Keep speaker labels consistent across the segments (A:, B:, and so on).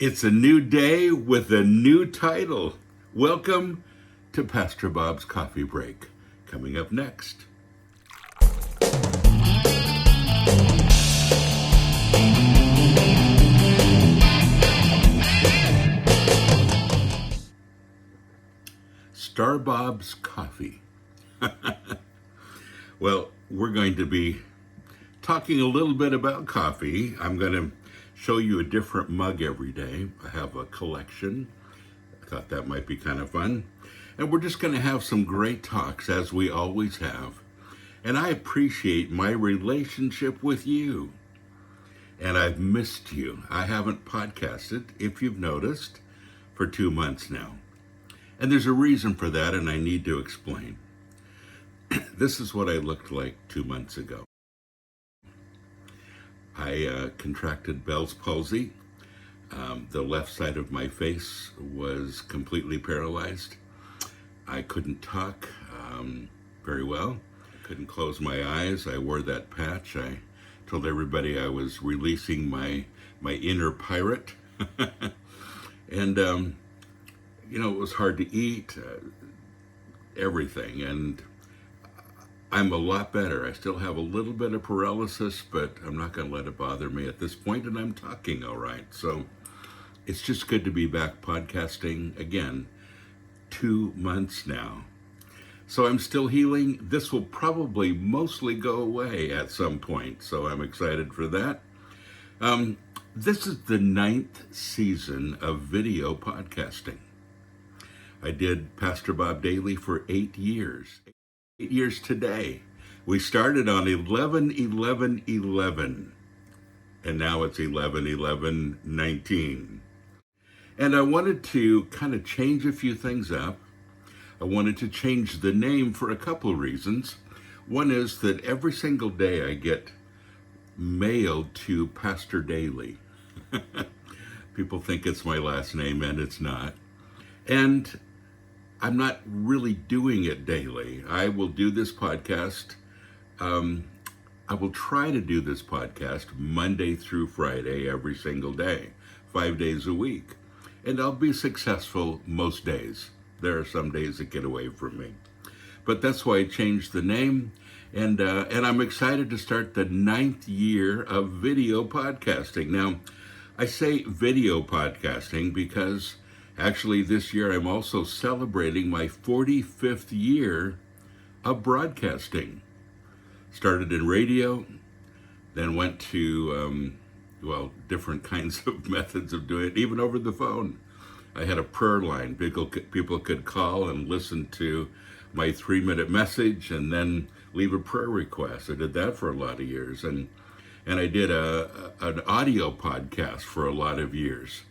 A: It's a new day with a new title. Welcome to Pastor Bob's Coffee Break. Coming up next. Star Bob's Coffee. Well, we're going to be talking a little bit about coffee. I'm going to show you a different mug every day. I have a collection. I thought that might be kind of fun. And we're just going to have some great talks, as we always have. And I appreciate my relationship with you. And I've missed you. I haven't podcasted, if you've noticed, for 2 months now. And there's a reason for that, and I need to explain. This is what I looked like 2 months ago. I contracted Bell's palsy. The left side of my face was completely paralyzed. I couldn't talk very well. I couldn't close my eyes. I wore that patch. I told everybody I was releasing my inner pirate. And, it was hard to eat, everything. And I'm a lot better. I still have a little bit of paralysis, but I'm not going to let it bother me at this point, and I'm talking all right. So it's just good to be back podcasting again. 2 months now. So I'm still healing. This will probably mostly go away at some point, so I'm excited for that. This is the 9th season of video podcasting. I did Pastor Bob Daily for 8 years. 8 years today. We started on 11/11/11, and now it's 11/11/19. And I wanted to kind of change a few things up. I wanted to change the name for a couple of reasons. One is that every single day I get mailed to Pastor Daily. People think it's my last name, and it's not. And I'm not really doing it daily. I will do this podcast. I will try to do this podcast Monday through Friday every single day, 5 days a week. And I'll be successful most days. There are some days that get away from me. But that's why I changed the name. And I'm excited to start the 9th year of video podcasting. Now, I say video podcasting because actually, this year I'm also celebrating my 45th year of broadcasting. Started in radio, then went to, different kinds of methods of doing it, even over the phone. I had a prayer line. People could call and listen to my 3-minute message and then leave a prayer request. I did that for a lot of years. And I did an audio podcast for a lot of years.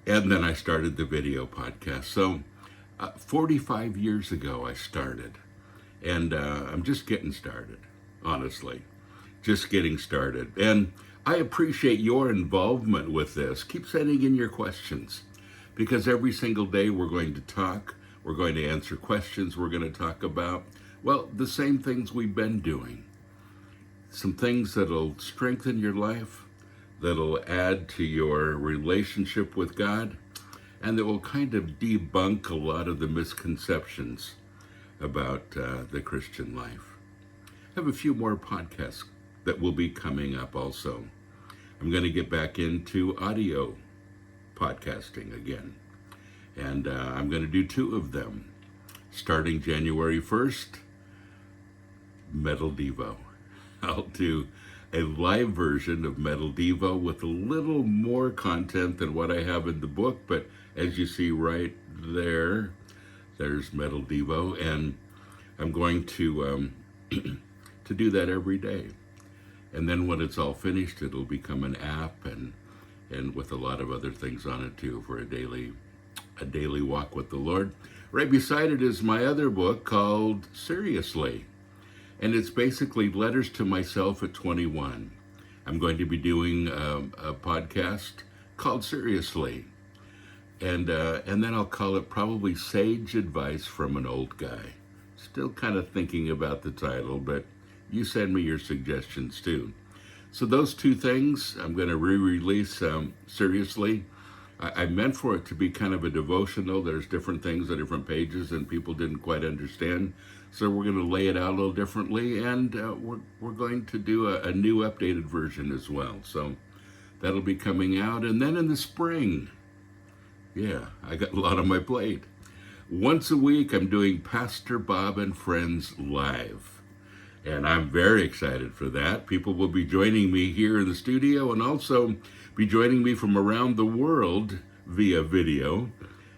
A: And then I started the video podcast. So 45 years ago I started. And I'm just getting started, honestly. Just getting started. And I appreciate your involvement with this. Keep sending in your questions. Because every single day we're going to talk. We're going to answer questions. We're going to talk about, the same things we've been doing. Some things that'll strengthen your life, that'll add to your relationship with God, and that will kind of debunk a lot of the misconceptions about the Christian life. I have a few more podcasts that will be coming up also. I'm going to get back into audio podcasting again, and I'm going to do 2 of them. Starting January 1st, Metal Devo. I'll do a live version of Metal Devo with a little more content than what I have in the book, but as you see right there, there's Metal Devo, and I'm going to do that every day. And then when it's all finished, it'll become an app and with a lot of other things on it too for a daily walk with the Lord. Right beside it is my other book called Seriously. And it's basically letters to myself at 21. I'm going to be doing a podcast called Seriously. And then I'll call it probably Sage Advice from an Old Guy. Still kind of thinking about the title, but you send me your suggestions too. So those two things I'm going to re-release seriously. I meant for it to be kind of a devotional. There's different things on different pages and people didn't quite understand. So we're going to lay it out a little differently, and we're going to do a new updated version as well. So that'll be coming out. And then in the spring, yeah, I got a lot on my plate. Once a week, I'm doing Pastor Bob and Friends Live. And I'm very excited for that. People will be joining me here in the studio and also be joining me from around the world via video.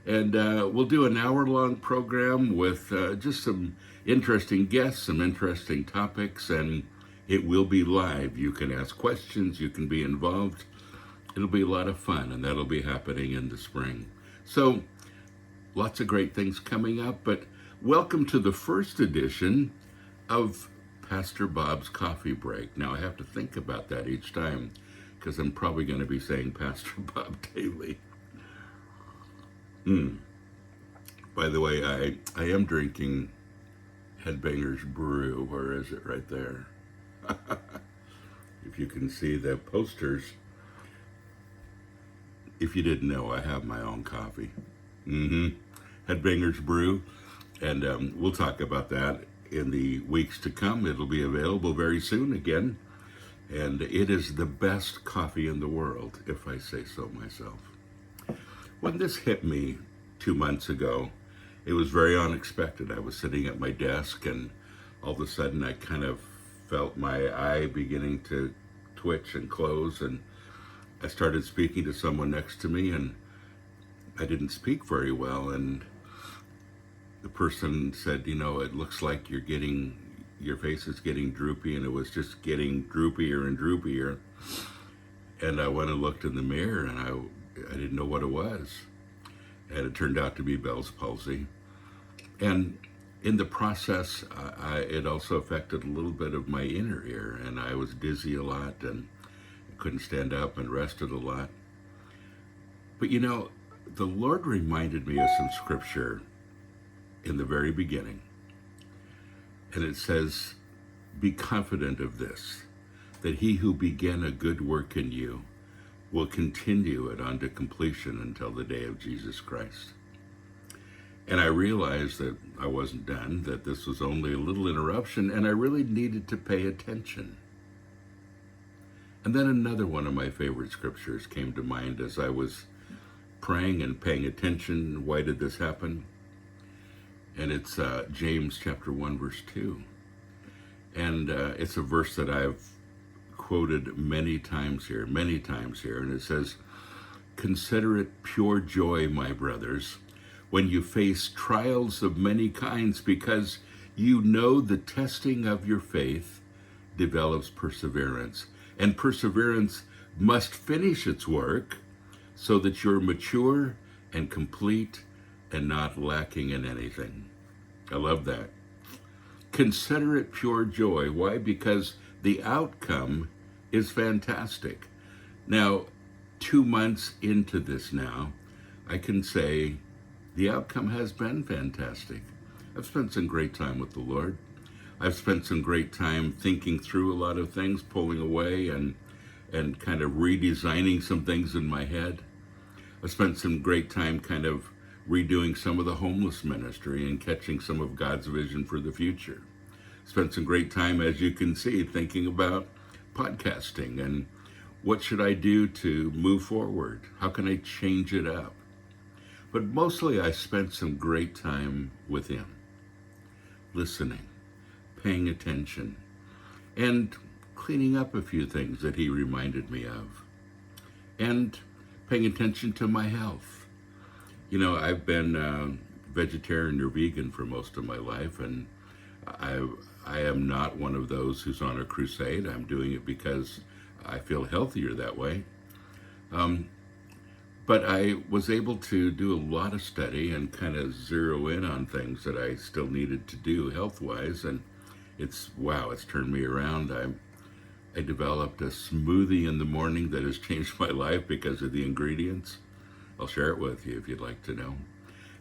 A: And we'll do an hour-long program with just some interesting guests, some interesting topics, and it will be live. You can ask questions, you can be involved. It'll be a lot of fun, and that'll be happening in the spring. So, lots of great things coming up, but welcome to the first edition of Pastor Bob's Coffee Break. Now, I have to think about that each time, because I'm probably going to be saying Pastor Bob daily. By the way, I am drinking Headbanger's Brew. Where is it? Right there. If you can see the posters. If you didn't know, I have my own coffee. Headbanger's Brew. And we'll talk about that in the weeks to come. It'll be available very soon again. And it is the best coffee in the world, if I say so myself. When this hit me 2 months ago, it was very unexpected. I was sitting at my desk and all of a sudden I kind of felt my eye beginning to twitch and close, and I started speaking to someone next to me, and I didn't speak very well, and the person said, you know, it looks like your face is getting droopy, and it was just getting droopier and droopier. And I went and looked in the mirror, and I didn't know what it was. And it turned out to be Bell's palsy. And in the process, it also affected a little bit of my inner ear, and I was dizzy a lot and couldn't stand up and rested a lot. But you know, the Lord reminded me of some scripture in the very beginning. And it says, be confident of this, that he who began a good work in you will continue it unto completion until the day of Jesus Christ. And I realized that I wasn't done, that this was only a little interruption, and I really needed to pay attention. And then another one of my favorite scriptures came to mind as I was praying and paying attention. Why did this happen? And it's James chapter 1, verse 2. And it's a verse that I've quoted many times here, and it says, consider it pure joy, my brothers, when you face trials of many kinds, because you know the testing of your faith develops perseverance. And perseverance must finish its work so that you're mature and complete and not lacking in anything. I love that. Consider it pure joy. Why? Because the outcome is fantastic. Now, 2 months into this now, I can say the outcome has been fantastic. I've spent some great time with the Lord. I've spent some great time thinking through a lot of things, pulling away and kind of redesigning some things in my head. I've spent some great time kind of redoing some of the homeless ministry and catching some of God's vision for the future. Spent some great time, as you can see, thinking about podcasting and what should I do to move forward? How can I change it up? But mostly I spent some great time with him, listening, paying attention, and cleaning up a few things that he reminded me of, and paying attention to my health. You know, I've been vegetarian or vegan for most of my life, and I am not one of those who's on a crusade. I'm doing it because I feel healthier that way. But I was able to do a lot of study and kind of zero in on things that I still needed to do health-wise, and it's turned me around. I developed a smoothie in the morning that has changed my life because of the ingredients. I'll share it with you if you'd like to know.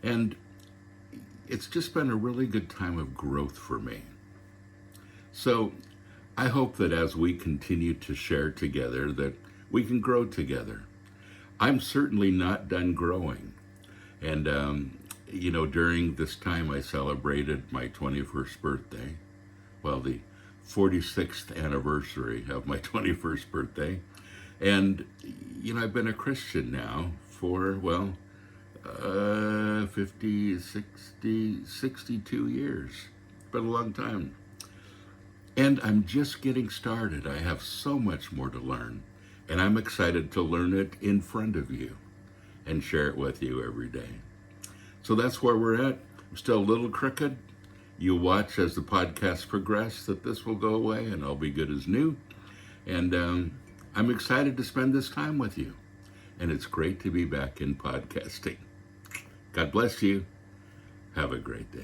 A: And it's just been a really good time of growth for me. So I hope that as we continue to share together, that we can grow together. I'm certainly not done growing. And, during this time, I celebrated my 21st birthday. Well, the 46th anniversary of my 21st birthday. And, I've been a Christian now for, 50, 60, 62 years. It's been a long time. And I'm just getting started. I have so much more to learn. And I'm excited to learn it in front of you and share it with you every day. So that's where we're at. I'm still a little crooked. You watch as the podcasts progress that this will go away and I'll be good as new. And I'm excited to spend this time with you. And it's great to be back in podcasting. God bless you. Have a great day.